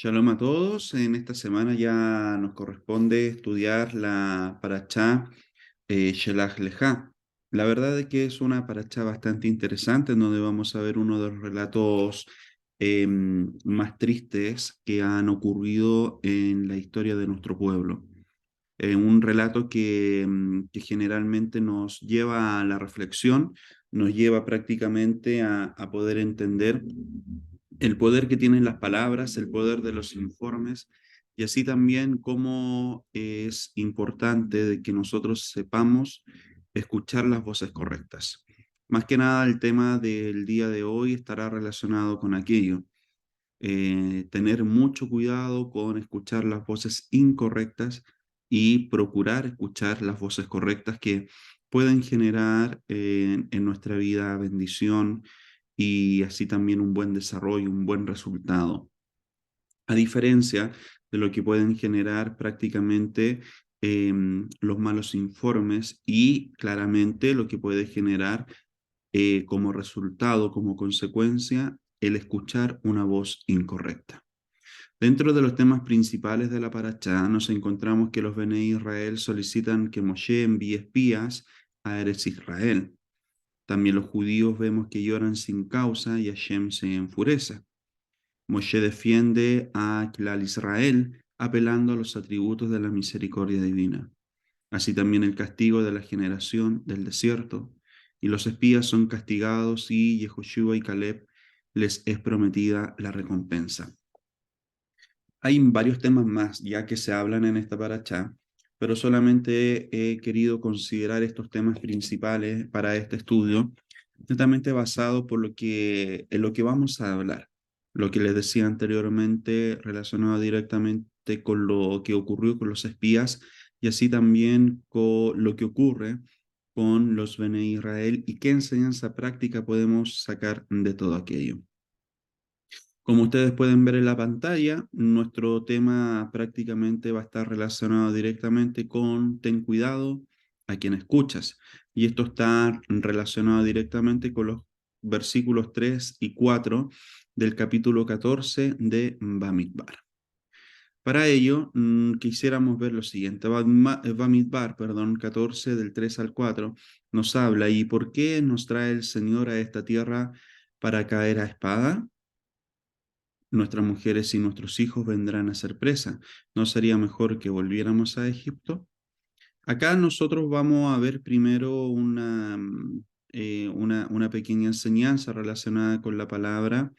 Shalom a todos. En esta semana ya nos corresponde estudiar la parachá Shelach Leja. La verdad es que es una parachá bastante interesante en donde vamos a ver uno de los relatos más tristes que han ocurrido en la historia de nuestro pueblo. Un relato que generalmente nos lleva a la reflexión, nos lleva prácticamente a poder entender el poder que tienen las palabras, el poder de los informes, y así también cómo es importante de que nosotros sepamos escuchar las voces correctas. Más que nada, el tema del día de hoy estará relacionado con aquello. Tener mucho cuidado con escuchar las voces incorrectas y procurar escuchar las voces correctas que pueden generar en nuestra vida bendición y así también un buen desarrollo, un buen resultado. A diferencia de lo que pueden generar prácticamente los malos informes y claramente lo que puede generar como resultado, como consecuencia, el escuchar una voz incorrecta. Dentro de los temas principales de la parachá nos encontramos que los Bene Israel solicitan que Moshe envíe espías a Eretz Israel. También los judíos vemos que lloran sin causa y Hashem se enfurece. Moshe defiende a Klal Israel apelando a los atributos de la misericordia divina. Así también el castigo de la generación del desierto. Y los espías son castigados y Yehoshua y Caleb les es prometida la recompensa. Hay varios temas más ya que se hablan en esta parachá, pero solamente he querido considerar estos temas principales para este estudio, netamente basado en lo que vamos a hablar. Lo que les decía anteriormente relacionado directamente con lo que ocurrió con los espías y así también con lo que ocurre con los Bene Israel y qué enseñanza práctica podemos sacar de todo aquello. Como ustedes pueden ver en la pantalla, nuestro tema prácticamente va a estar relacionado directamente con ten cuidado a quien escuchas. Y esto está relacionado directamente con los versículos 3 y 4 del capítulo 14 de Bamidbar. Para ello, quisiéramos ver lo siguiente. Bamidbar, perdón, 14 del 3 al 4, nos habla, ¿y por qué nos trae el Señor a esta tierra para caer a espada? Nuestras mujeres y nuestros hijos vendrán a ser presa. ¿No sería mejor que volviéramos a Egipto? Acá nosotros vamos a ver primero una pequeña enseñanza relacionada con la palabra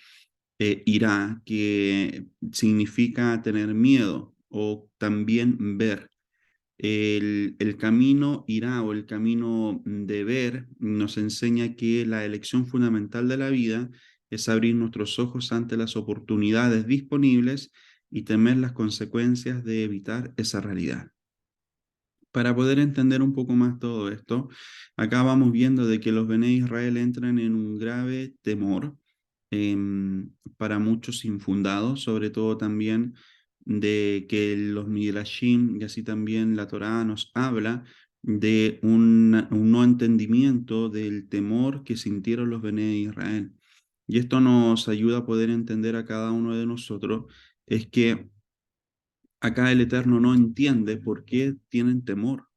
irá, que significa tener miedo o también ver. El camino irá o el camino de ver nos enseña que la elección fundamental de la vida es abrir nuestros ojos ante las oportunidades disponibles y temer las consecuencias de evitar esa realidad. Para poder entender un poco más todo esto, acá vamos viendo de que los Bene Israel entran en un grave temor, para muchos infundados, sobre todo también de que los Midrashim y así también la Torá nos habla de un no entendimiento del temor que sintieron los Bene Israel. Y esto nos ayuda a poder entender a cada uno de nosotros, es que acá el Eterno no entiende por qué tienen temor.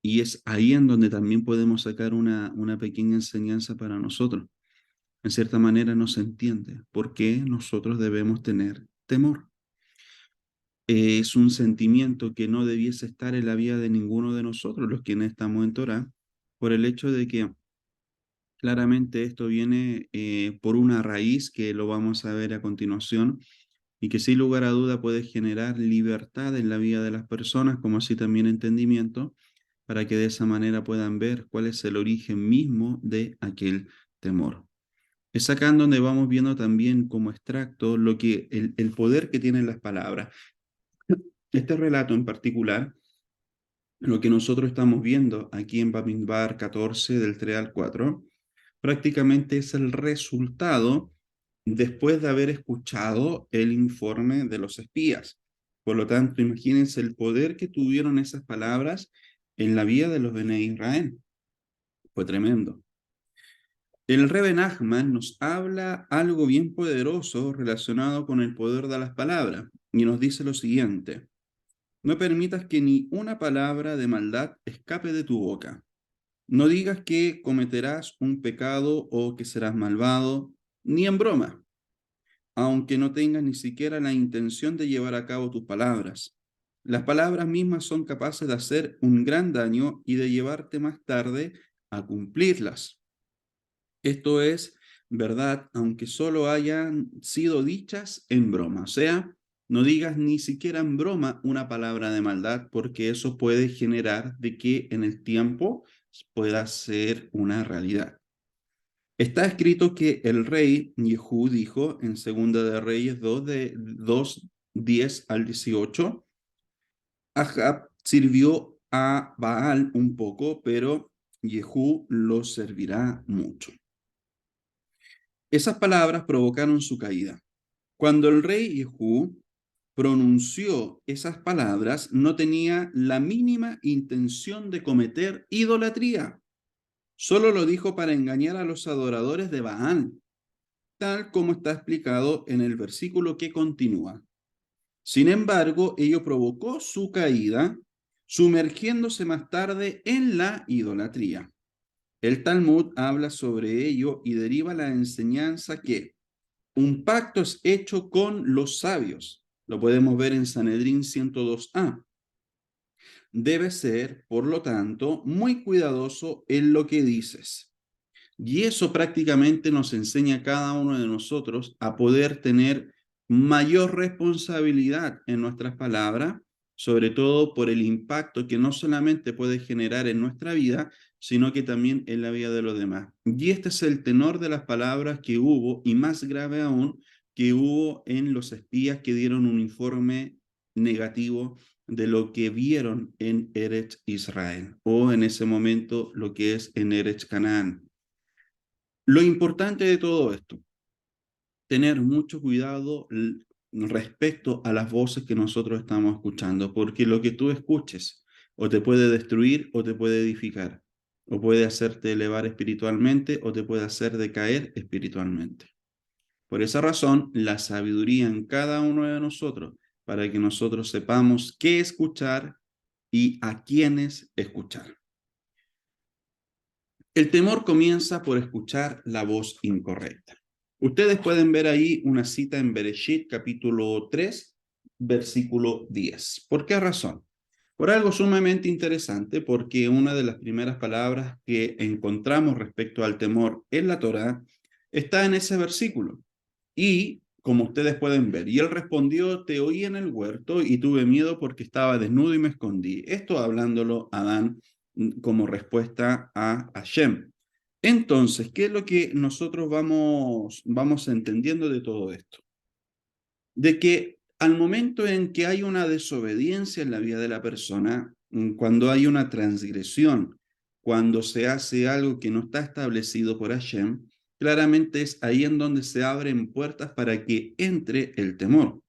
Y es ahí en donde también podemos sacar una pequeña enseñanza para nosotros. En cierta manera no se entiende por qué nosotros debemos tener temor. Es un sentimiento que no debiese estar en la vida de ninguno de nosotros, los que estamos en Torah, por el hecho de que claramente esto viene por una raíz que lo vamos a ver a continuación y que sin lugar a duda puede generar libertad en la vida de las personas, como así también entendimiento, para que de esa manera puedan ver cuál es el origen mismo de aquel temor. Es acá en donde vamos viendo también como extracto el poder que tienen las palabras. Este relato en particular, lo que nosotros estamos viendo aquí en Bamidbar 14 del 3 al 4, prácticamente es el resultado después de haber escuchado el informe de los espías. Por lo tanto, imagínense el poder que tuvieron esas palabras en la vida de los Bene Israel. Fue tremendo. El Rebbe Nachman nos habla algo bien poderoso relacionado con el poder de las palabras y nos dice lo siguiente: no permitas que ni una palabra de maldad escape de tu boca. No digas que cometerás un pecado o que serás malvado, ni en broma, aunque no tengas ni siquiera la intención de llevar a cabo tus palabras. Las palabras mismas son capaces de hacer un gran daño y de llevarte más tarde a cumplirlas. Esto es verdad, aunque solo hayan sido dichas en broma. O sea, no digas ni siquiera en broma una palabra de maldad, porque eso puede generar de que en el tiempo pueda ser una realidad. Está escrito que el rey Jehú dijo en Segunda de Reyes 2, de 2, 10 al 18, Ahab sirvió a Baal un poco, pero Jehú lo servirá mucho. Esas palabras provocaron su caída. Cuando el rey Jehú pronunció esas palabras, no tenía la mínima intención de cometer idolatría. Solo lo dijo para engañar a los adoradores de Baal, tal como está explicado en el versículo que continúa. Sin embargo, ello provocó su caída, sumergiéndose más tarde en la idolatría. El Talmud habla sobre ello y deriva la enseñanza que un pacto es hecho con los sabios. Lo podemos ver en Sanedrín 102a. Debes ser, por lo tanto, muy cuidadoso en lo que dices. Y eso prácticamente nos enseña a cada uno de nosotros a poder tener mayor responsabilidad en nuestras palabras, sobre todo por el impacto que no solamente puede generar en nuestra vida, sino que también en la vida de los demás. Y este es el tenor de las palabras que hubo, y más grave aún, que hubo en los espías que dieron un informe negativo de lo que vieron en Eretz Israel, o en ese momento lo que es en Eretz Canaán. Lo importante de todo esto, tener mucho cuidado respecto a las voces que nosotros estamos escuchando, porque lo que tú escuches o te puede destruir o te puede edificar, o puede hacerte elevar espiritualmente o te puede hacer decaer espiritualmente. Por esa razón, la sabiduría en cada uno de nosotros, para que nosotros sepamos qué escuchar y a quiénes escuchar. El temor comienza por escuchar la voz incorrecta. Ustedes pueden ver ahí una cita en Bereshit, capítulo 3, versículo 10. ¿Por qué razón? Por algo sumamente interesante, porque una de las primeras palabras que encontramos respecto al temor en la Torá está en ese versículo. Y como ustedes pueden ver, y él respondió: te oí en el huerto y tuve miedo porque estaba desnudo y me escondí. Esto hablándolo a Adán como respuesta a Hashem. Entonces, ¿qué es lo que nosotros vamos entendiendo de todo esto? De que al momento en que hay una desobediencia en la vida de la persona, cuando hay una transgresión, cuando se hace algo que no está establecido por Hashem, claramente es ahí en donde se abren puertas para que entre el temor.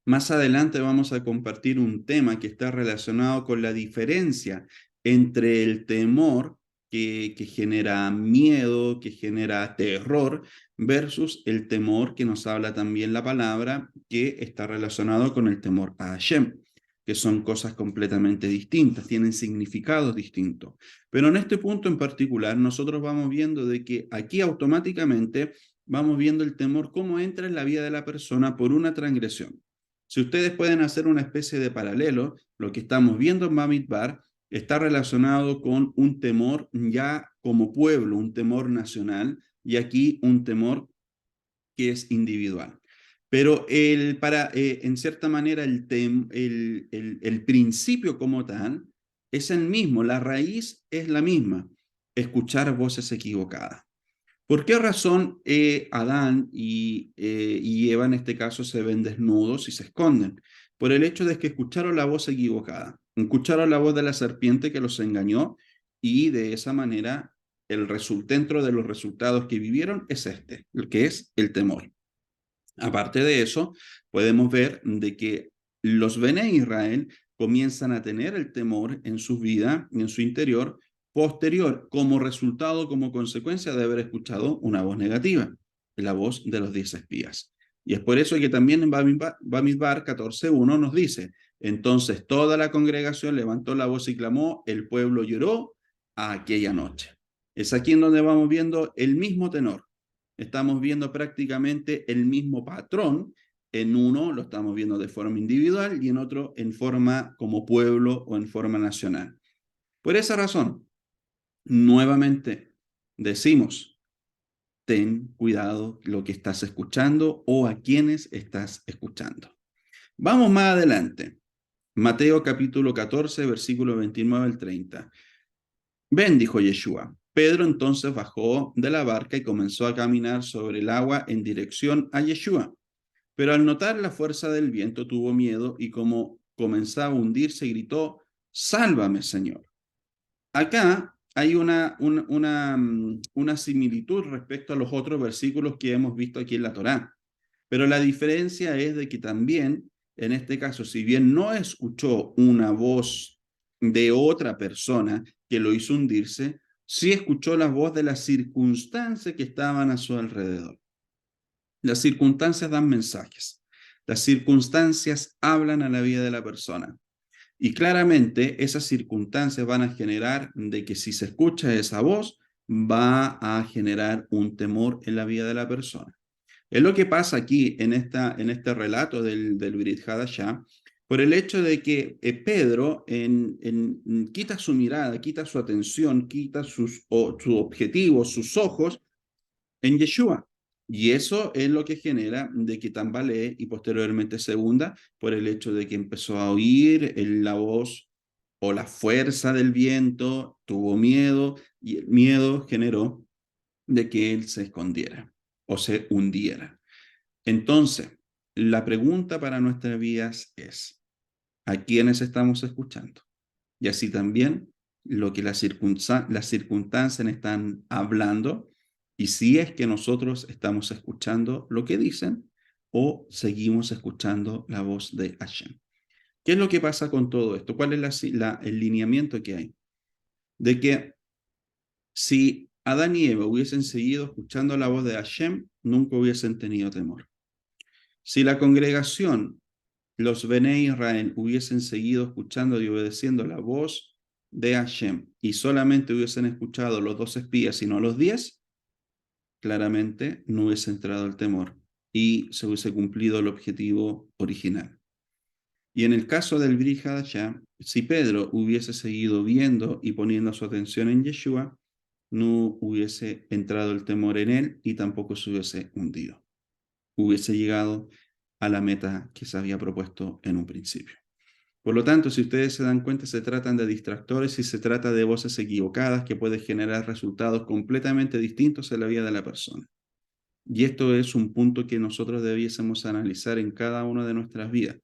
Más adelante vamos a compartir un tema que está relacionado con la diferencia entre el temor que genera miedo, que genera terror, versus el temor que nos habla también la palabra, que está relacionado con el temor a Hashem, que son cosas completamente distintas, tienen significados distintos. Pero en este punto en particular, nosotros vamos viendo de que aquí automáticamente vamos viendo el temor cómo entra en la vida de la persona por una transgresión. Si ustedes pueden hacer una especie de paralelo, lo que estamos viendo en Bamidbar está relacionado con un temor ya como pueblo, un temor nacional, y aquí un temor que es individual. Pero en cierta manera el principio como tal es el mismo, la raíz es la misma: escuchar voces equivocadas. ¿Por qué razón Adán y Eva en este caso se ven desnudos y se esconden? Por el hecho de que escucharon la voz equivocada, escucharon la voz de la serpiente que los engañó, y de esa manera dentro de los resultados que vivieron es el que es el temor. Aparte de eso, podemos ver de que los Bene Israel comienzan a tener el temor en su vida, en su interior, posterior, como resultado, como consecuencia de haber escuchado una voz negativa, la voz de los 10 espías. Y es por eso que también en Bamidbar 14:1 nos dice, entonces toda la congregación levantó la voz y clamó, el pueblo lloró aquella noche. Es aquí en donde vamos viendo el mismo tenor. Estamos viendo prácticamente el mismo patrón. En uno lo estamos viendo de forma individual y en otro en forma como pueblo o en forma nacional. Por esa razón, nuevamente decimos, ten cuidado lo que estás escuchando o a quienes estás escuchando. Vamos más adelante. Mateo capítulo 14, versículo 29 al 30. Ven, dijo Yeshua. Pedro entonces bajó de la barca y comenzó a caminar sobre el agua en dirección a Yeshua. Pero al notar la fuerza del viento tuvo miedo y como comenzaba a hundirse gritó, sálvame, Señor. Acá hay una similitud respecto a los otros versículos que hemos visto aquí en la Torá. Pero la diferencia es de que también, en este caso, si bien no escuchó una voz de otra persona que lo hizo hundirse, sí escuchó la voz de las circunstancias que estaban a su alrededor. Las circunstancias dan mensajes. Las circunstancias hablan a la vida de la persona. Y claramente esas circunstancias van a generar de que si se escucha esa voz, va a generar un temor en la vida de la persona. Es lo que pasa aquí en este relato del Brit Hadashah, por el hecho de que Pedro quita su mirada, quita su atención, quita su objetivo, sus ojos en Yeshua. Y eso es lo que genera de que tambalee y posteriormente se hunda por el hecho de que empezó a oír la voz o la fuerza del viento, tuvo miedo y el miedo generó de que él se escondiera o se hundiera. Entonces, la pregunta para nuestras vidas es, ¿a quiénes estamos escuchando? Y así también lo que las circunstancias están hablando y si es que nosotros estamos escuchando lo que dicen o seguimos escuchando la voz de Hashem. ¿Qué es lo que pasa con todo esto? ¿Cuál es el lineamiento que hay? De que si Adán y Eva hubiesen seguido escuchando la voz de Hashem, nunca hubiesen tenido temor. Si la congregación, los Bene Israel, hubiesen seguido escuchando y obedeciendo la voz de Hashem y solamente hubiesen escuchado los 2 espías y no los 10, claramente no hubiese entrado el temor y se hubiese cumplido el objetivo original. Y en el caso del Brit Hadashah, si Pedro hubiese seguido viendo y poniendo su atención en Yeshua, no hubiese entrado el temor en él y tampoco se hubiese hundido. Hubiese llegado a la meta que se había propuesto en un principio. Por lo tanto, si ustedes se dan cuenta, se tratan de distractores y se trata de voces equivocadas que pueden generar resultados completamente distintos en la vida de la persona. Y esto es un punto que nosotros debiésemos analizar en cada una de nuestras vidas.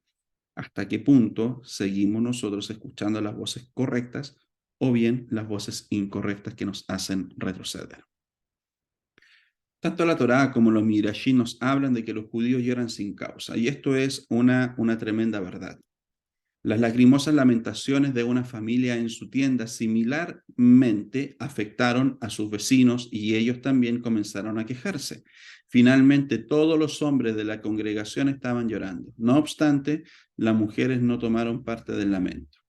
¿Hasta qué punto seguimos nosotros escuchando las voces correctas o bien las voces incorrectas que nos hacen retroceder? Tanto la Torá como los Midrashim nos hablan de que los judíos lloran sin causa, y esto es una tremenda verdad. Las lacrimosas lamentaciones de una familia en su tienda similarmente afectaron a sus vecinos y ellos también comenzaron a quejarse. Finalmente, todos los hombres de la congregación estaban llorando. No obstante, las mujeres no tomaron parte del lamento.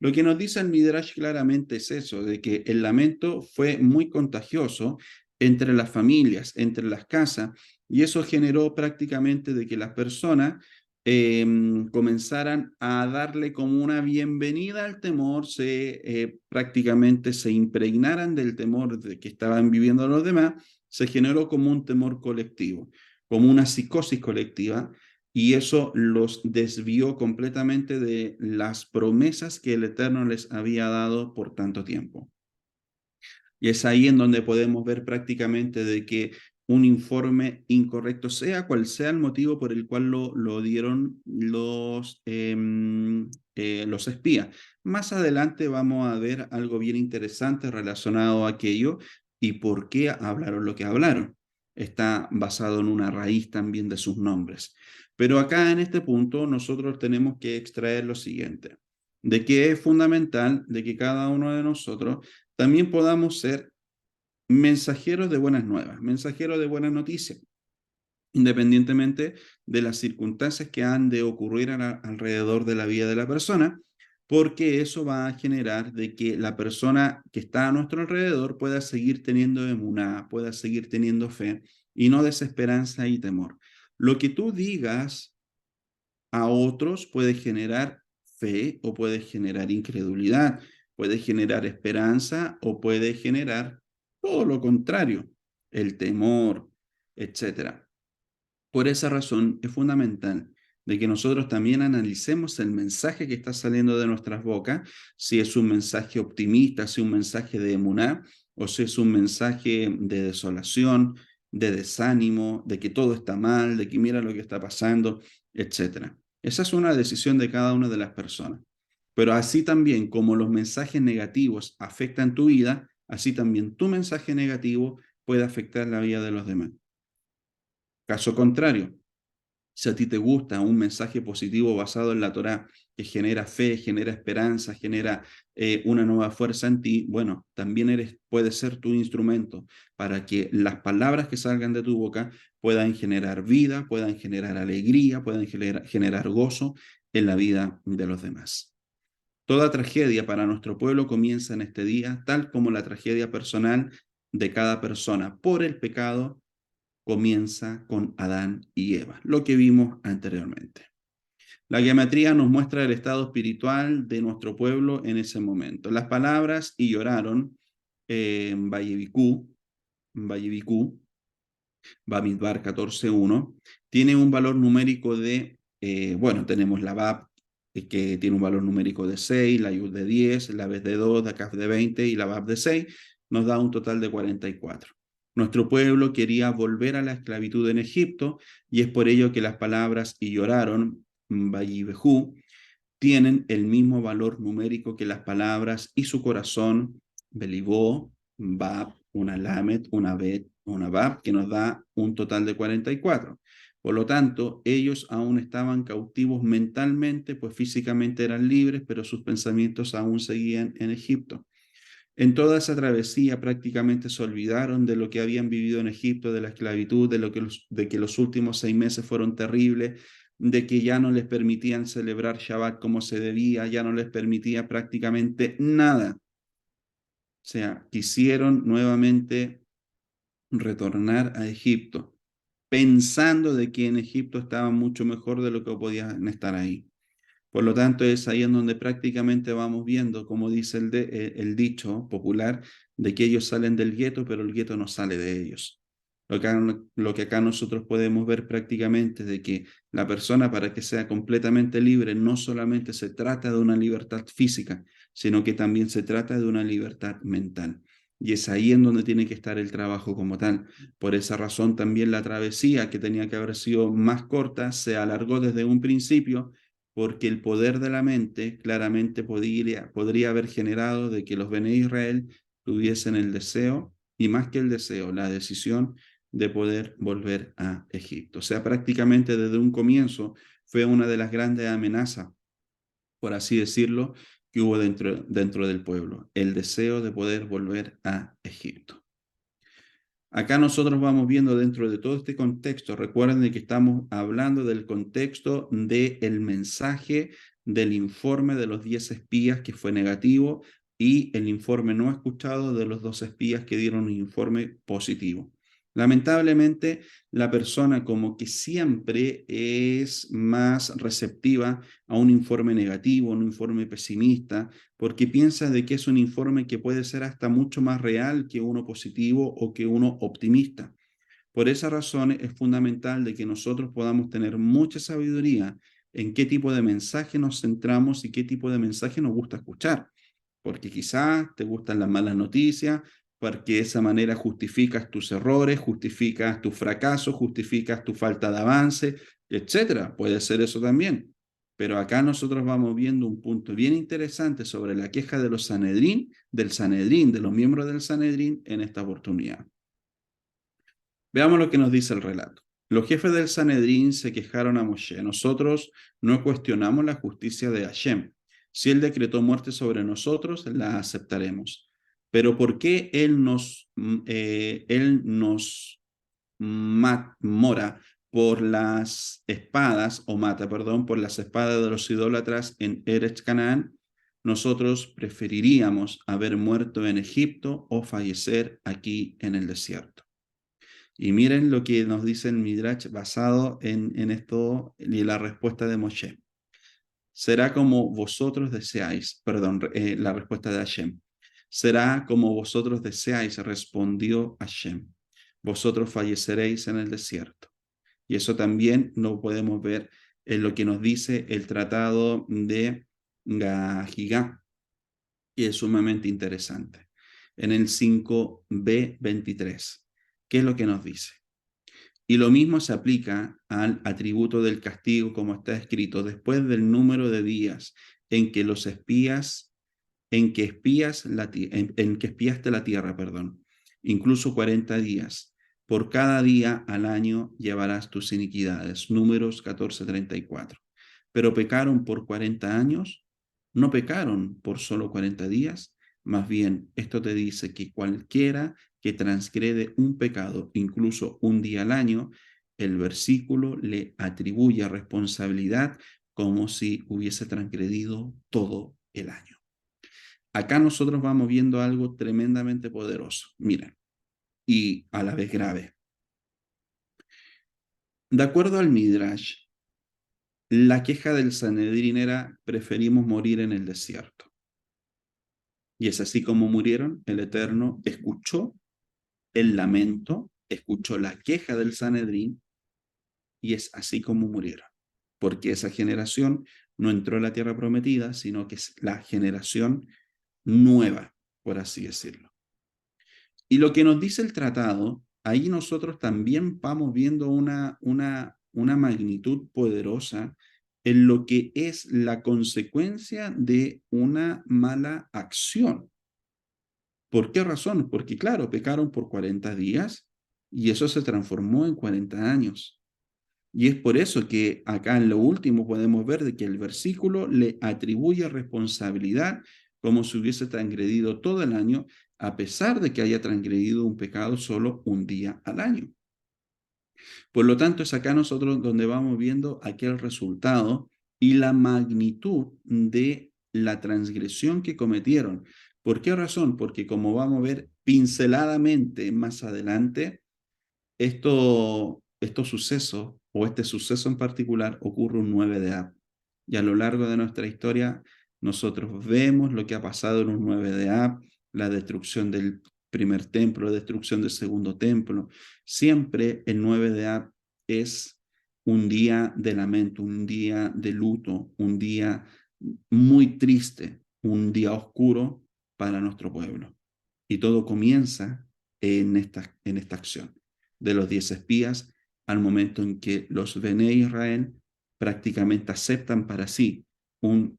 Lo que nos dice el Midrash claramente es eso, de que el lamento fue muy contagioso entre las familias, entre las casas, y eso generó prácticamente de que las personas comenzaran a darle como una bienvenida al temor, prácticamente se impregnaran del temor de que estaban viviendo los demás, se generó como un temor colectivo, como una psicosis colectiva, y eso los desvió completamente de las promesas que el Eterno les había dado por tanto tiempo. Y es ahí en donde podemos ver prácticamente de que un informe incorrecto, sea cual sea el motivo por el cual lo dieron los espías. Más adelante vamos a ver algo bien interesante relacionado a aquello y por qué hablaron lo que hablaron. Está basado en una raíz también de sus nombres. Pero acá en este punto nosotros tenemos que extraer lo siguiente, de que es fundamental de que cada uno de nosotros también podamos ser mensajeros de buenas nuevas, mensajeros de buenas noticias, independientemente de las circunstancias que han de ocurrir alrededor de la vida de la persona, porque eso va a generar de que la persona que está a nuestro alrededor pueda seguir teniendo emuná, pueda seguir teniendo fe y no desesperanza y temor. Lo que tú digas a otros puede generar fe o puede generar incredulidad, puede generar esperanza o puede generar todo lo contrario, el temor, etcétera. Por esa razón es fundamental de que nosotros también analicemos el mensaje que está saliendo de nuestras bocas, si es un mensaje optimista, si es un mensaje de emuná, o si es un mensaje de desolación, de desánimo, de que todo está mal, de que mira lo que está pasando, etcétera. Esa es una decisión de cada una de las personas. Pero así también como los mensajes negativos afectan tu vida, así también tu mensaje negativo puede afectar la vida de los demás. Caso contrario, si a ti te gusta un mensaje positivo basado en la Torá, que genera fe, genera esperanza, genera una nueva fuerza en ti, bueno, también puedes ser tu instrumento para que las palabras que salgan de tu boca puedan generar vida, puedan generar alegría, puedan generar gozo en la vida de los demás. Toda tragedia para nuestro pueblo comienza en este día, tal como la tragedia personal de cada persona por el pecado comienza con Adán y Eva, lo que vimos anteriormente. La gematría nos muestra el estado espiritual de nuestro pueblo en ese momento. Las palabras y lloraron en Vallevicú, Bamidbar 14.1, tiene un valor numérico de, bueno, tenemos la Bab, que tiene un valor numérico de 6, la Yud de 10, la Bez de 2, la Kaf de 20 y la Bab de 6, nos da un total de 44. Nuestro pueblo quería volver a la esclavitud en Egipto y es por ello que las palabras y lloraron, Vayibejú, tienen el mismo valor numérico que las palabras y su corazón, Belibó, Bab, una Lamet, una Bet, una Bab, que nos da un total de 44. Por lo tanto, ellos aún estaban cautivos mentalmente, pues físicamente eran libres, pero sus pensamientos aún seguían en Egipto. En toda esa travesía prácticamente se olvidaron de lo que habían vivido en Egipto, de la esclavitud, de que los últimos 6 meses fueron terribles, de que ya no les permitían celebrar Shabbat como se debía, ya no les permitía prácticamente nada. O sea, quisieron nuevamente retornar a Egipto, pensando de que en Egipto estaban mucho mejor de lo que podían estar ahí. Por lo tanto, es ahí en donde prácticamente vamos viendo, como dice el dicho popular, de que ellos salen del gueto, pero el gueto no sale de ellos. Lo que acá nosotros podemos ver prácticamente es de que la persona, para que sea completamente libre, no solamente se trata de una libertad física, sino que también se trata de una libertad mental. Y es ahí en donde tiene que estar el trabajo como tal. Por esa razón también la travesía, que tenía que haber sido más corta, se alargó desde un principio, porque el poder de la mente claramente podría haber generado de que los Bene Israel tuviesen el deseo, y más que el deseo, la decisión de poder volver a Egipto. O sea, prácticamente desde un comienzo fue una de las grandes amenazas, por así decirlo, que hubo dentro del pueblo, el deseo de poder volver a Egipto. Acá nosotros vamos viendo dentro de todo este contexto, recuerden de que estamos hablando del contexto del mensaje del informe de los 10 espías que fue negativo y el informe no escuchado de los 2 espías que dieron un informe positivo. Lamentablemente, la persona como que siempre es más receptiva a un informe negativo, a un informe pesimista, porque piensa de que es un informe que puede ser hasta mucho más real que uno positivo o que uno optimista. Por esa razón es fundamental de que nosotros podamos tener mucha sabiduría en qué tipo de mensaje nos centramos y qué tipo de mensaje nos gusta escuchar, porque quizás te gustan las malas noticias, porque de esa manera justificas tus errores, justificas tus fracasos, justificas tu falta de avance, etcétera. Puede ser eso también. Pero acá nosotros vamos viendo un punto bien interesante sobre la queja de los Sanedrín, de los miembros del Sanedrín en esta oportunidad. Veamos lo que nos dice el relato. Los jefes del Sanedrín se quejaron a Moshe: nosotros no cuestionamos la justicia de Hashem. Si él decretó muerte sobre nosotros, la aceptaremos. Pero ¿por qué él nos mora por las espadas, o mata, perdón, por las espadas de los idólatras en Eretz Canaán? Nosotros preferiríamos haber muerto en Egipto o fallecer aquí en el desierto. Y miren lo que nos dice el Midrash basado en esto y la respuesta de Moshe. Será como vosotros deseáis, perdón, la respuesta de Hashem. Será como vosotros deseáis, respondió Hashem. Vosotros falleceréis en el desierto. Y eso también lo podemos ver en lo que nos dice el tratado de Gahigá, y es sumamente interesante. En el 5b23, ¿qué es lo que nos dice? Y lo mismo se aplica al atributo del castigo, como está escrito, después del número de días en que los espías, en que espiaste la tierra, perdón, incluso 40 días. Por cada día al año llevarás tus iniquidades. Números 14:34. Pero pecaron por 40 años, no pecaron por solo 40 días. Más bien, esto te dice que cualquiera que transgrede un pecado, incluso un día al año, el versículo le atribuye responsabilidad como si hubiese transgredido todo el año. Acá nosotros vamos viendo algo tremendamente poderoso, miren, y a la vez grave. De acuerdo al Midrash, la queja del Sanedrín era: preferimos morir en el desierto. Y es así como murieron. El Eterno escuchó el lamento, escuchó la queja del Sanedrín, y es así como murieron. Porque esa generación no entró a la tierra prometida, sino que es la generación nueva, por así decirlo. Y lo que nos dice el tratado, ahí nosotros también vamos viendo una magnitud poderosa en lo que es la consecuencia de una mala acción. ¿Por qué razón? Porque claro, pecaron por 40 días y eso se transformó en 40 años. Y es por eso que acá en lo último podemos ver de que el versículo le atribuye responsabilidad como si hubiese transgredido todo el año, a pesar de que haya transgredido un pecado solo un día al año. Por lo tanto, es acá nosotros donde vamos viendo aquel resultado y la magnitud de la transgresión que cometieron. ¿Por qué razón? Porque como vamos a ver pinceladamente más adelante, estos sucesos, o este suceso en particular, ocurre un 9 de Ab. Y a lo largo de nuestra historia, nosotros vemos lo que ha pasado en un 9 de Ab, la destrucción del primer templo, la destrucción del segundo templo. Siempre el 9 de Ab es un día de lamento, un día de luto, un día muy triste, un día oscuro para nuestro pueblo. Y todo comienza en esta acción de los 10 espías, al momento en que los Bene Israel prácticamente aceptan para sí un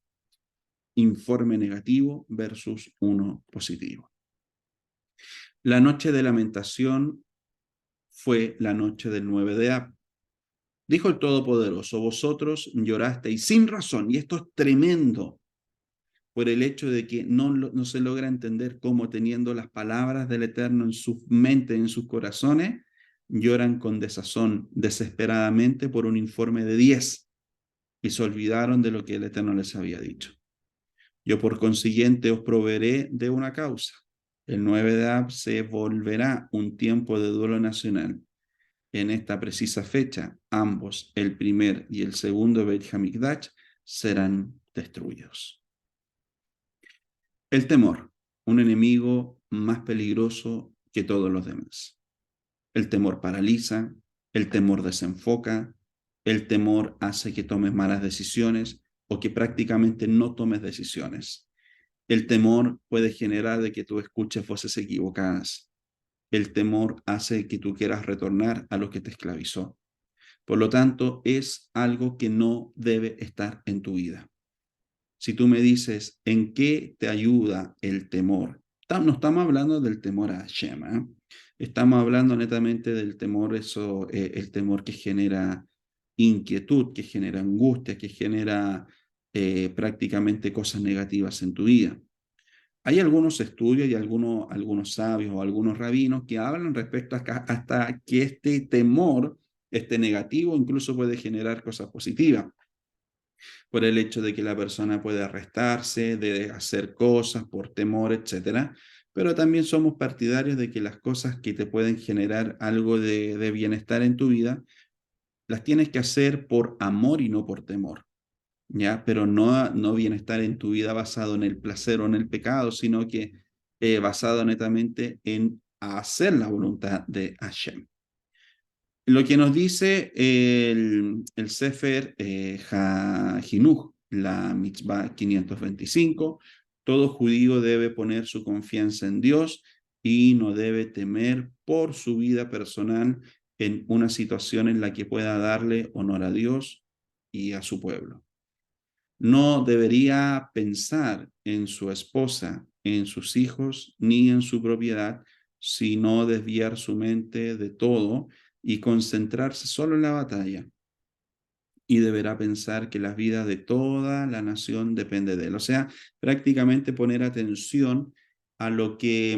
informe negativo versus uno positivo. La noche de lamentación fue la noche del 9 de Ab. Dijo el Todopoderoso: vosotros llorasteis sin razón, y esto es tremendo, por el hecho de que no se logra entender cómo, teniendo las palabras del Eterno en sus mentes, en sus corazones, lloran con desazón, desesperadamente, por un informe de 10, y se olvidaron de lo que el Eterno les había dicho. Yo por consiguiente os proveeré de una causa. El 9 de Ab se volverá un tiempo de duelo nacional. En esta precisa fecha, ambos, el primer y el segundo Beit Hamikdash, serán destruidos. El temor, un enemigo más peligroso que todos los demás. El temor paraliza, el temor desenfoca, el temor hace que tomes malas decisiones o que prácticamente no tomes decisiones. El temor puede generar de que tú escuches voces equivocadas. El temor hace que tú quieras retornar a lo que te esclavizó. Por lo tanto, es algo que no debe estar en tu vida. Si tú me dices, ¿en qué te ayuda el temor? No estamos hablando del temor a Hashem, ¿eh? Estamos hablando netamente del temor, el temor que genera inquietud, que genera angustia, que genera prácticamente cosas negativas en tu vida. Hay algunos estudios y algunos sabios o algunos rabinos que hablan respecto a hasta que este temor, este negativo, incluso puede generar cosas positivas, por el hecho de que la persona puede arrestarse, de hacer cosas por temor, etcétera. Pero también somos partidarios de que las cosas que te pueden generar algo de bienestar en tu vida, las tienes que hacer por amor y no por temor. ¿Ya? Pero no bienestar en tu vida basado en el placer o en el pecado, sino que basado netamente en hacer la voluntad de Hashem. Lo que nos dice el Sefer HaJinuj, la Mitzvah 525, todo judío debe poner su confianza en Dios y no debe temer por su vida personal en una situación en la que pueda darle honor a Dios y a su pueblo. No debería pensar en su esposa, en sus hijos, ni en su propiedad, sino desviar su mente de todo y concentrarse solo en la batalla. Y deberá pensar que la vida de toda la nación depende de él. O sea, prácticamente poner atención a lo que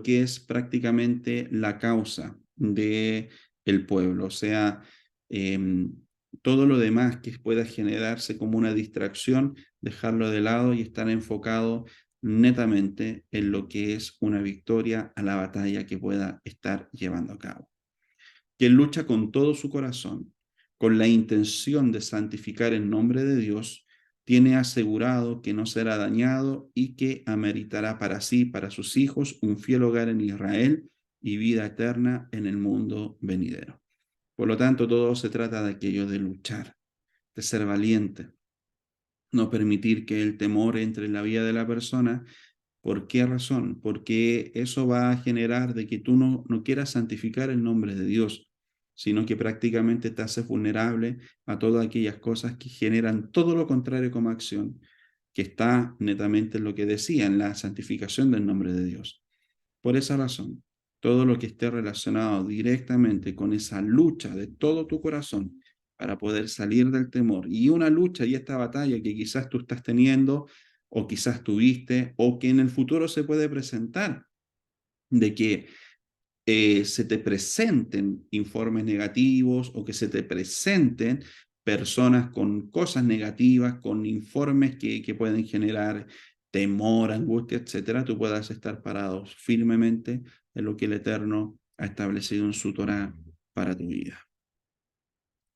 es prácticamente la causa de el pueblo. O sea, todo lo demás que pueda generarse como una distracción, dejarlo de lado y estar enfocado netamente en lo que es una victoria a la batalla que pueda estar llevando a cabo. Quien lucha con todo su corazón, con la intención de santificar el nombre de Dios, tiene asegurado que no será dañado y que ameritará para sí, para sus hijos, un fiel hogar en Israel y vida eterna en el mundo venidero. Por lo tanto, todo se trata de aquello de luchar, de ser valiente, no permitir que el temor entre en la vida de la persona. ¿Por qué razón? Porque eso va a generar de que tú no quieras santificar el nombre de Dios, sino que prácticamente te haces vulnerable a todas aquellas cosas que generan todo lo contrario como acción, que está netamente en lo que decía, en la santificación del nombre de Dios. Por esa razón, todo lo que esté relacionado directamente con esa lucha de todo tu corazón para poder salir del temor y una lucha y esta batalla que quizás tú estás teniendo o quizás tuviste o que en el futuro se puede presentar, de que se te presenten informes negativos o que se te presenten personas con cosas negativas, con informes que pueden generar temor, angustia, etcétera, tú puedas estar parados firmemente en lo que el Eterno ha establecido en su Torah para tu vida.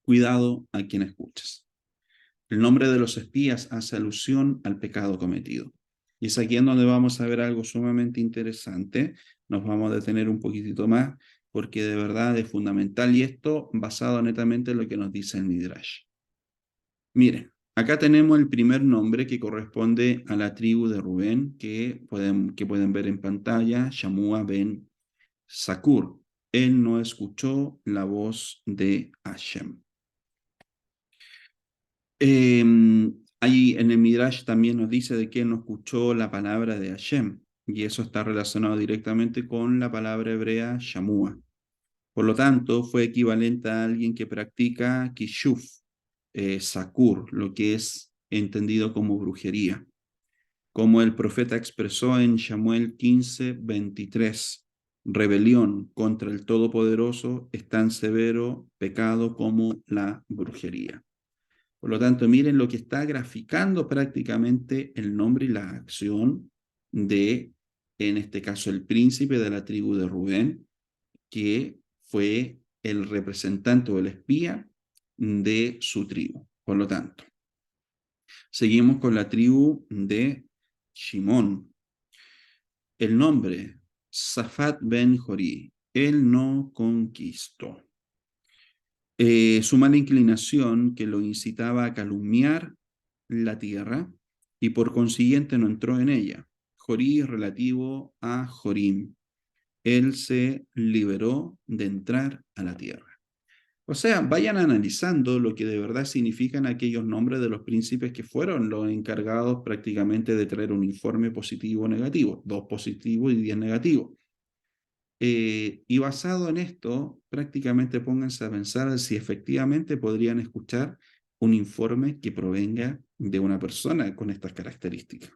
Cuidado a quien escuches. El nombre de los espías hace alusión al pecado cometido. Y es aquí en donde vamos a ver algo sumamente interesante. Nos vamos a detener un poquitito más porque de verdad es fundamental y esto basado netamente en lo que nos dice el Midrash. Miren, acá tenemos el primer nombre que corresponde a la tribu de Rubén que pueden ver en pantalla, Shamua ben Sakur. Él no escuchó la voz de Hashem. Ahí en el Midrash también nos dice de que él no escuchó la palabra de Hashem, y eso está relacionado directamente con la palabra hebrea Shamua. Por lo tanto, fue equivalente a alguien que practica Kishuf, Sakur, lo que es entendido como brujería. Como el profeta expresó en Samuel 15:23, rebelión contra el Todopoderoso es tan severo pecado como la brujería. Por lo tanto, miren lo que está graficando prácticamente el nombre y la acción de, en este caso, el príncipe de la tribu de Rubén, que fue el representante o el espía de su tribu. Por lo tanto, seguimos con la tribu de Shimón. El nombre, Safat ben Jorí, él no conquistó. Su mala inclinación que lo incitaba a calumniar la tierra y por consiguiente no entró en ella. Jorí es relativo a Jorim. Él se liberó de entrar a la tierra. O sea, vayan analizando lo que de verdad significan aquellos nombres de los príncipes que fueron los encargados prácticamente de traer un informe positivo o negativo, 2 positivos y 10 negativos. Y basado en esto, prácticamente pónganse a pensar si efectivamente podrían escuchar un informe que provenga de una persona con estas características.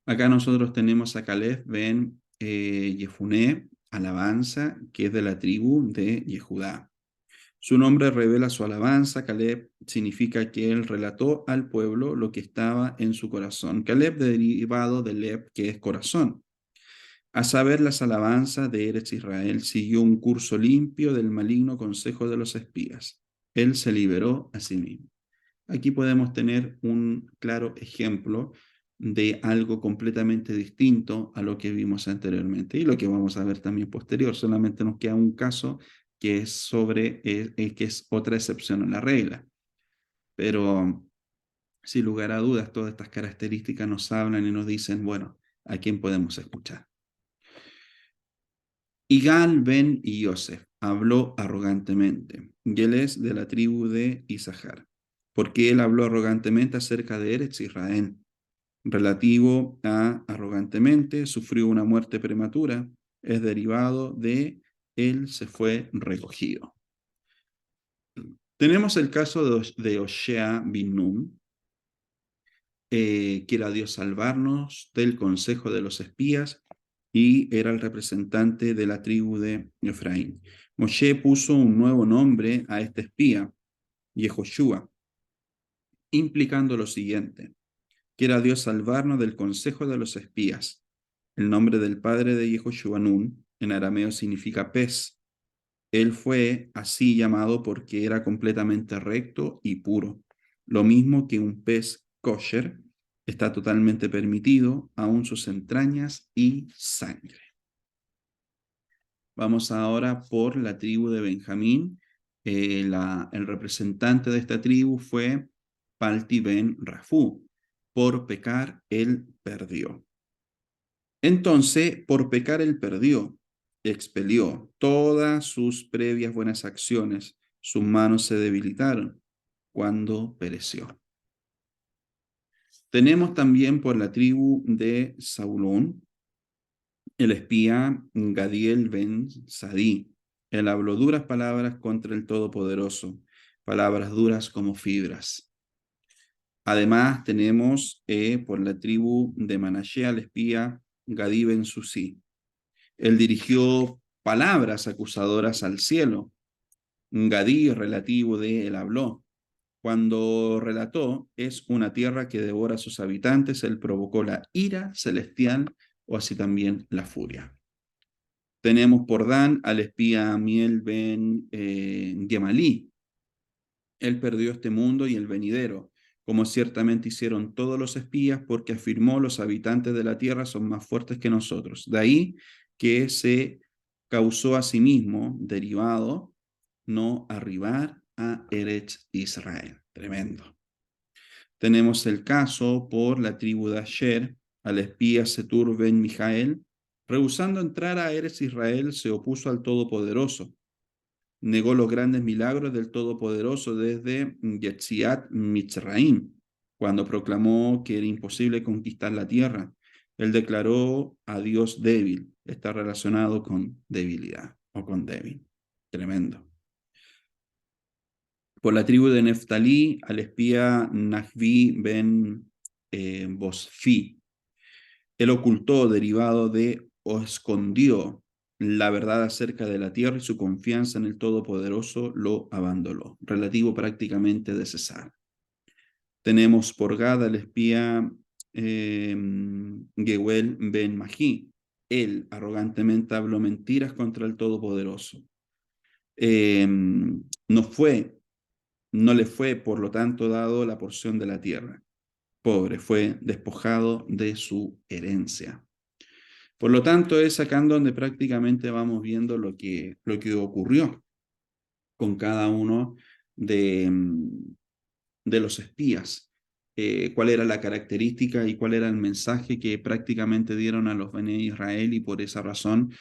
Acá nosotros tenemos a Caleb ben Yefuné, alabanza, que es de la tribu de Yehudá. Su nombre revela su alabanza. Caleb significa que él relató al pueblo lo que estaba en su corazón. Caleb derivado de Leb, que es corazón. A saber, las alabanzas de Eretz Israel siguió un curso limpio del maligno consejo de los espías. Él se liberó a sí mismo. Aquí podemos tener un claro ejemplo de algo completamente distinto a lo que vimos anteriormente y lo que vamos a ver también posterior. Solamente nos queda un caso que es que es otra excepción a la regla. Pero sin lugar a dudas, todas estas características nos hablan y nos dicen, bueno, ¿a quién podemos escuchar? Igal ben Yosef habló arrogantemente, y él es de la tribu de Isahar, porque él habló arrogantemente acerca de Eretz Israel. Relativo a arrogantemente, sufrió una muerte prematura, es derivado de él se fue recogido. Tenemos el caso de Oshea bin Nun, quiera Dios salvarnos del consejo de los espías, y era el representante de la tribu de Efraín. Moshe puso un nuevo nombre a este espía, Yehoshua, implicando lo siguiente: quiera Dios salvarnos del consejo de los espías. El nombre del padre de Yehoshua, Nun, en arameo significa pez. Él fue así llamado porque era completamente recto y puro. Lo mismo que un pez kosher está totalmente permitido, aun sus entrañas y sangre. Vamos ahora por la tribu de Benjamín. El representante de esta tribu fue Palti ben Rafú. Por pecar, él perdió. Entonces, por pecar, él perdió, expelió todas sus previas buenas acciones. Sus manos se debilitaron cuando pereció. Tenemos también por la tribu de Saulón el espía Gadiel ben Sadí. Él habló duras palabras contra el Todopoderoso, palabras duras como fibras. Además, tenemos por la tribu de Manashe al espía Gadí ben Susí. Él dirigió palabras acusadoras al cielo. Gadí, relativo de él, habló. Cuando relató, es una tierra que devora a sus habitantes, él provocó la ira celestial o así también la furia. Tenemos por Dan al espía Miel ben Gemalí. Él perdió este mundo y el venidero, como ciertamente hicieron todos los espías, porque afirmó: los habitantes de la tierra son más fuertes que nosotros. De ahí que se causó a sí mismo, derivado, no arribar a Eretz Israel. Tremendo. Tenemos el caso por la tribu de Asher, al espía Setur ben Mijael. Rehusando entrar a Eretz Israel, se opuso al Todopoderoso. Negó los grandes milagros del Todopoderoso desde Yetziat Mitzraim, cuando proclamó que era imposible conquistar la tierra. Él declaró a Dios débil. Está relacionado con debilidad o con débil. Tremendo. Por la tribu de Neftalí, al espía Nahvi ben Bosfi. Él ocultó, derivado de o escondió la verdad acerca de la tierra, y su confianza en el Todopoderoso lo abandonó. Relativo prácticamente de cesar. Tenemos por Gad al espía Gehuel ben Mahí. Él arrogantemente habló mentiras contra el Todopoderoso. No le fue, por lo tanto, dado la porción de la tierra. Pobre, fue despojado de su herencia. Por lo tanto, es acá en donde prácticamente vamos viendo lo que ocurrió con cada uno de, de los espías. Cuál era la característica y cuál era el mensaje que prácticamente dieron a los Bene Israel, y por esa razón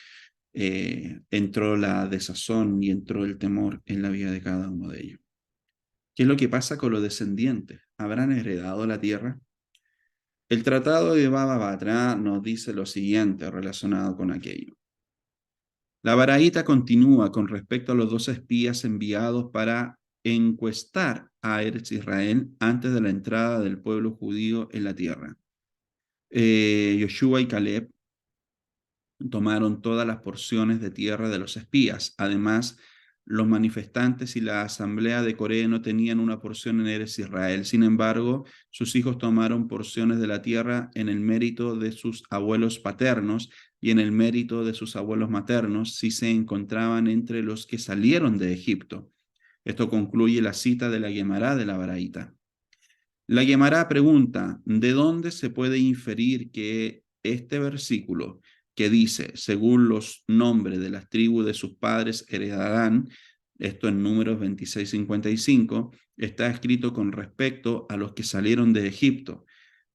entró la desazón y entró el temor en la vida de cada uno de ellos. ¿Qué es lo que pasa con los descendientes? ¿Habrán heredado la tierra? El tratado de Baba Batra nos dice lo siguiente relacionado con aquello. La baraíta continúa con respecto a los dos espías enviados para encuestar a Eretz Israel antes de la entrada del pueblo judío en la tierra. Yoshua y Caleb tomaron todas las porciones de tierra de los espías. Además, los manifestantes y la asamblea de Coré no tenían una porción en Eretz Israel. Sin embargo, sus hijos tomaron porciones de la tierra en el mérito de sus abuelos paternos y en el mérito de sus abuelos maternos, si se encontraban entre los que salieron de Egipto. Esto concluye la cita de la Guemará de la Baraita. La Guemará pregunta, ¿de dónde se puede inferir que este versículo que dice, según los nombres de las tribus de sus padres heredarán, esto en Números 26:55, está escrito con respecto a los que salieron de Egipto?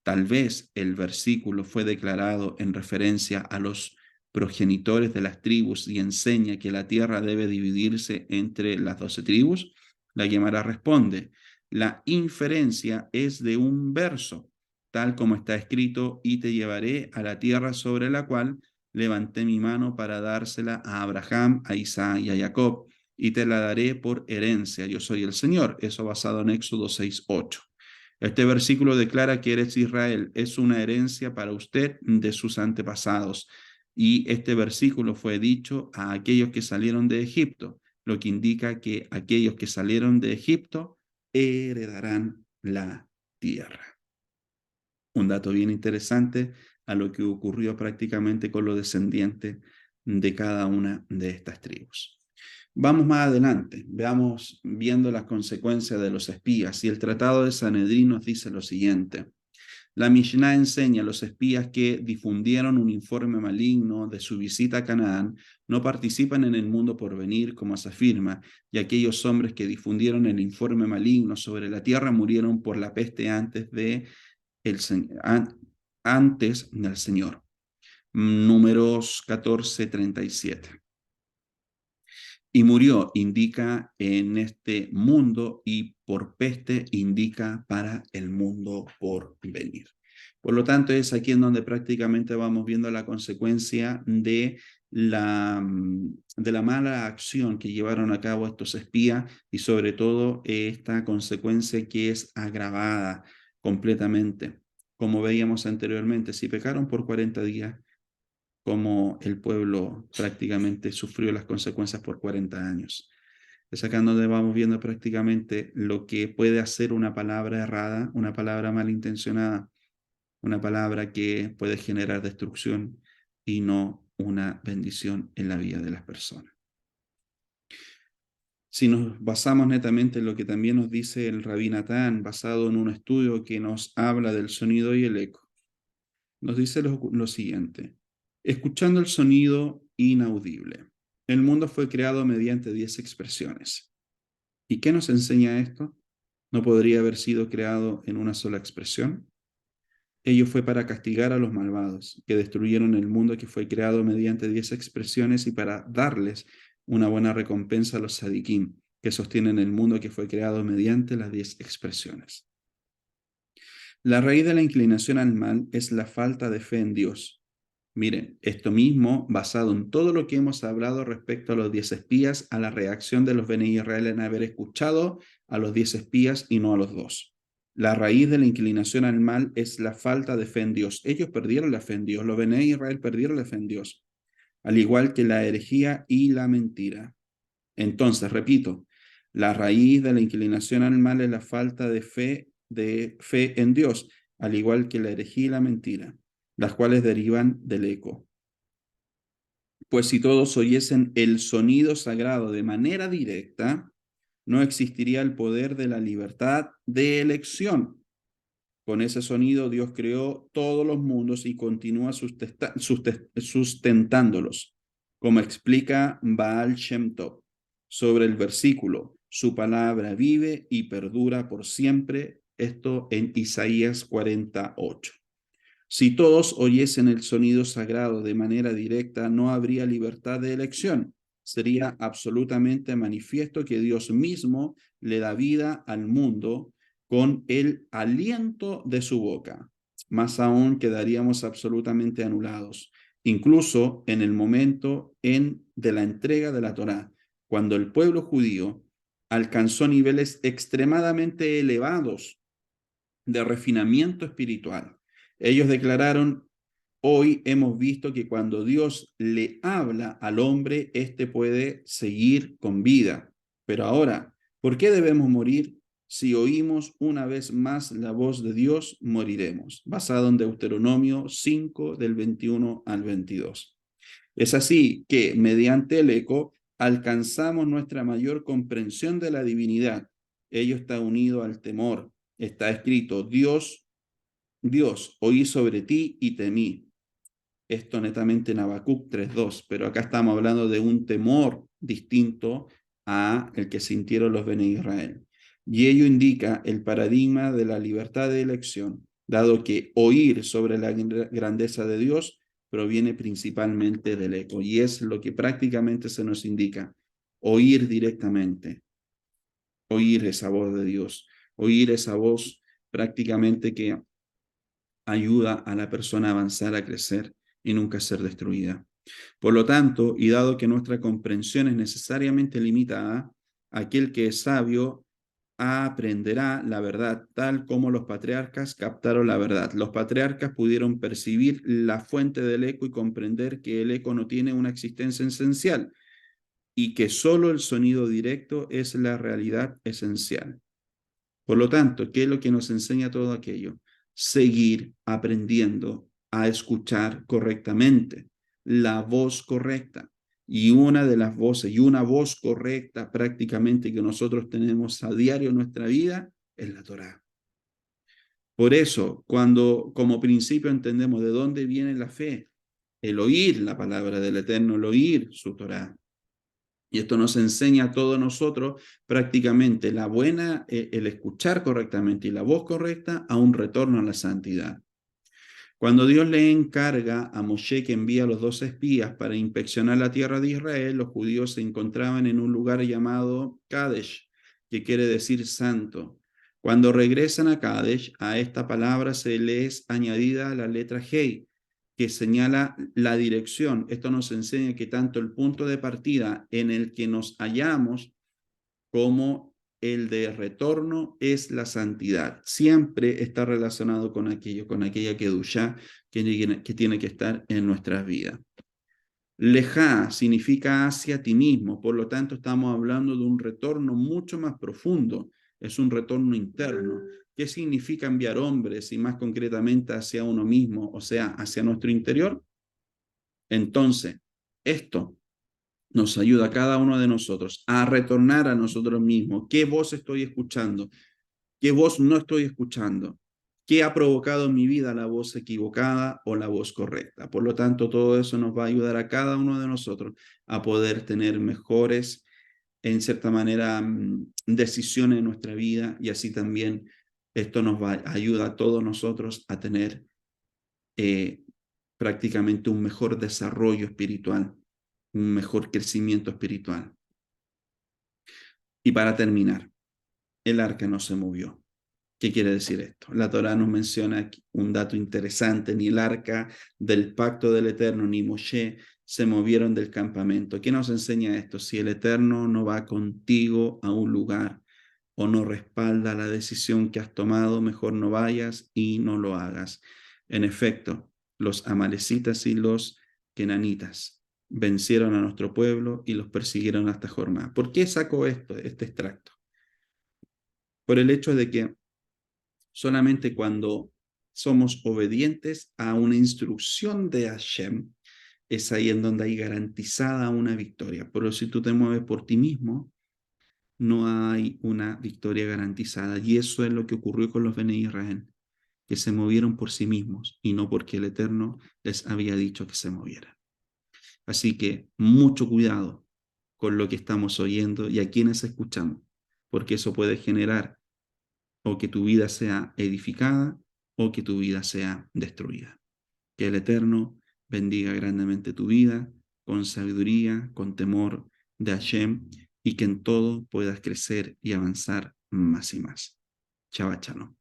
Tal vez el versículo fue declarado en referencia a los progenitores de las tribus y enseña que la tierra debe dividirse entre las 12 tribus. La Guemará responde, la inferencia es de un verso, tal como está escrito, y te llevaré a la tierra sobre la cual levanté mi mano para dársela a Abraham, a Isaac y a Jacob, y te la daré por herencia. Yo soy el Señor. Eso basado en Éxodo 6:8. Este versículo declara que eres Israel, es una herencia para usted de sus antepasados. Y este versículo fue dicho a aquellos que salieron de Egipto, lo que indica que aquellos que salieron de Egipto heredarán la tierra. Un dato bien interesante a lo que ocurrió prácticamente con los descendientes de cada una de estas tribus. Vamos más adelante, veamos viendo las consecuencias de los espías. Y el Tratado de Sanedrín nos dice lo siguiente. La Mishnah enseña a los espías que difundieron un informe maligno de su visita a Canaán no participan en el mundo por venir, como se afirma, y aquellos hombres que difundieron el informe maligno sobre la tierra murieron por la peste antes del Señor. Números 14:37. Y murió indica en este mundo y por peste indica para el mundo por venir. Por lo tanto, es aquí en donde prácticamente vamos viendo la consecuencia de la mala acción que llevaron a cabo estos espías y sobre todo esta consecuencia que es agravada completamente. Como veíamos anteriormente, si pecaron por 40 días, como el pueblo prácticamente sufrió las consecuencias por 40 años. Es acá donde vamos viendo prácticamente lo que puede hacer una palabra errada, una palabra malintencionada, una palabra que puede generar destrucción y no una bendición en la vida de las personas. Si nos basamos netamente en lo que también nos dice el Rabí Natán, basado en un estudio que nos habla del sonido y el eco, nos dice lo siguiente. Escuchando el sonido inaudible. El mundo fue creado mediante 10 expresiones. ¿Y qué nos enseña esto? ¿No podría haber sido creado en una sola expresión? Ello fue para castigar a los malvados, que destruyeron el mundo que fue creado mediante 10 expresiones y para darles una buena recompensa a los sadiquim, que sostienen el mundo que fue creado mediante las 10 expresiones. La raíz de la inclinación al mal es la falta de fe en Dios. Miren, esto mismo basado en todo lo que hemos hablado respecto a los 10 espías, a la reacción de los Bene Israel en haber escuchado a los 10 espías y no a los dos. La raíz de la inclinación al mal es la falta de fe en Dios. Ellos perdieron la fe en Dios, los Bene Israel perdieron la fe en Dios, al igual que la herejía y la mentira. Entonces, repito, la raíz de la inclinación al mal es la falta de fe en Dios, al igual que la herejía y la mentira, las cuales derivan del eco. Pues si todos oyesen el sonido sagrado de manera directa, no existiría el poder de la libertad de elección. Con ese sonido Dios creó todos los mundos y continúa sustentándolos, como explica Baal Shem Tov sobre el versículo, su palabra vive y perdura por siempre, esto en Isaías 48. Si todos oyesen el sonido sagrado de manera directa, no habría libertad de elección. Sería absolutamente manifiesto que Dios mismo le da vida al mundo con el aliento de su boca. Más aún quedaríamos absolutamente anulados, incluso en el momento de la entrega de la Torá, cuando el pueblo judío alcanzó niveles extremadamente elevados de refinamiento espiritual. Ellos declararon: hoy hemos visto que cuando Dios le habla al hombre, éste puede seguir con vida. Pero ahora, ¿por qué debemos morir? Si oímos una vez más la voz de Dios, moriremos. Basado en Deuteronomio 5, del 21 al 22. Es así que, mediante el eco, alcanzamos nuestra mayor comprensión de la divinidad. Ello está unido al temor. Está escrito: Dios, oí sobre ti y temí. Esto netamente en Habacuc 3:2, pero acá estamos hablando de un temor distinto a el que sintieron los Bene Israel. Y ello indica el paradigma de la libertad de elección, dado que oír sobre la grandeza de Dios proviene principalmente del eco, y es lo que prácticamente se nos indica: oír directamente, oír esa voz de Dios, oír esa voz prácticamente que ayuda a la persona a avanzar, a crecer y nunca ser destruida. Por lo tanto, y dado que nuestra comprensión es necesariamente limitada, aquel que es sabio aprenderá la verdad, tal como los patriarcas captaron la verdad. Los patriarcas pudieron percibir la fuente del eco y comprender que el eco no tiene una existencia esencial y que solo el sonido directo es la realidad esencial. Por lo tanto, ¿qué es lo que nos enseña todo aquello? Seguir aprendiendo a escuchar correctamente, la voz correcta. Y una de las voces, y una voz correcta prácticamente que nosotros tenemos a diario en nuestra vida, es la Torá. Por eso, cuando como principio entendemos de dónde viene la fe, el oír la palabra del Eterno, el oír su Torá. Y esto nos enseña a todos nosotros prácticamente el escuchar correctamente y la voz correcta a un retorno a la santidad. Cuando Dios le encarga a Moshe que envía a los 12 espías para inspeccionar la tierra de Israel, los judíos se encontraban en un lugar llamado Kadesh, que quiere decir santo. Cuando regresan a Kadesh, a esta palabra se le es añadida la letra Hei, que señala la dirección. Esto nos enseña que tanto el punto de partida en el que nos hallamos como el de retorno es la santidad. Siempre está relacionado con aquello, con aquella kedushá que tiene que estar en nuestras vidas. Lejá significa hacia ti mismo, por lo tanto estamos hablando de un retorno mucho más profundo, es un retorno interno. ¿Qué significa enviar hombres y más concretamente hacia uno mismo, o sea, hacia nuestro interior? Entonces, esto nos ayuda a cada uno de nosotros a retornar a nosotros mismos. ¿Qué voz estoy escuchando? ¿Qué voz no estoy escuchando? ¿Qué ha provocado en mi vida la voz equivocada o la voz correcta? Por lo tanto, todo eso nos va a ayudar a cada uno de nosotros a poder tener mejores, en cierta manera, decisiones en nuestra vida, y así también esto nos va a ayudar a todos nosotros a tener eh, prácticamente un mejor desarrollo espiritual, un mejor crecimiento espiritual. Y para terminar, el arca no se movió. ¿Qué quiere decir esto? La Torá nos menciona un dato interesante: ni el arca del pacto del Eterno ni Moshe se movieron del campamento. ¿Qué nos enseña esto? Si el Eterno no va contigo a un lugar o no respalda la decisión que has tomado, mejor no vayas y no lo hagas. En efecto, los amalecitas y los kenanitas vencieron a nuestro pueblo y los persiguieron hasta Jormá. ¿Por qué saco este extracto? Por el hecho de que solamente cuando somos obedientes a una instrucción de Hashem, es ahí en donde hay garantizada una victoria. Pero si tú te mueves por ti mismo, no hay una victoria garantizada. Y eso es lo que ocurrió con los Bene Israel, que se movieron por sí mismos y no porque el Eterno les había dicho que se movieran. Así que mucho cuidado con lo que estamos oyendo y a quienes escuchamos, porque eso puede generar o que tu vida sea edificada o que tu vida sea destruida. Que el Eterno bendiga grandemente tu vida con sabiduría, con temor de Hashem, y que en todo puedas crecer y avanzar más y más. Chava, chano.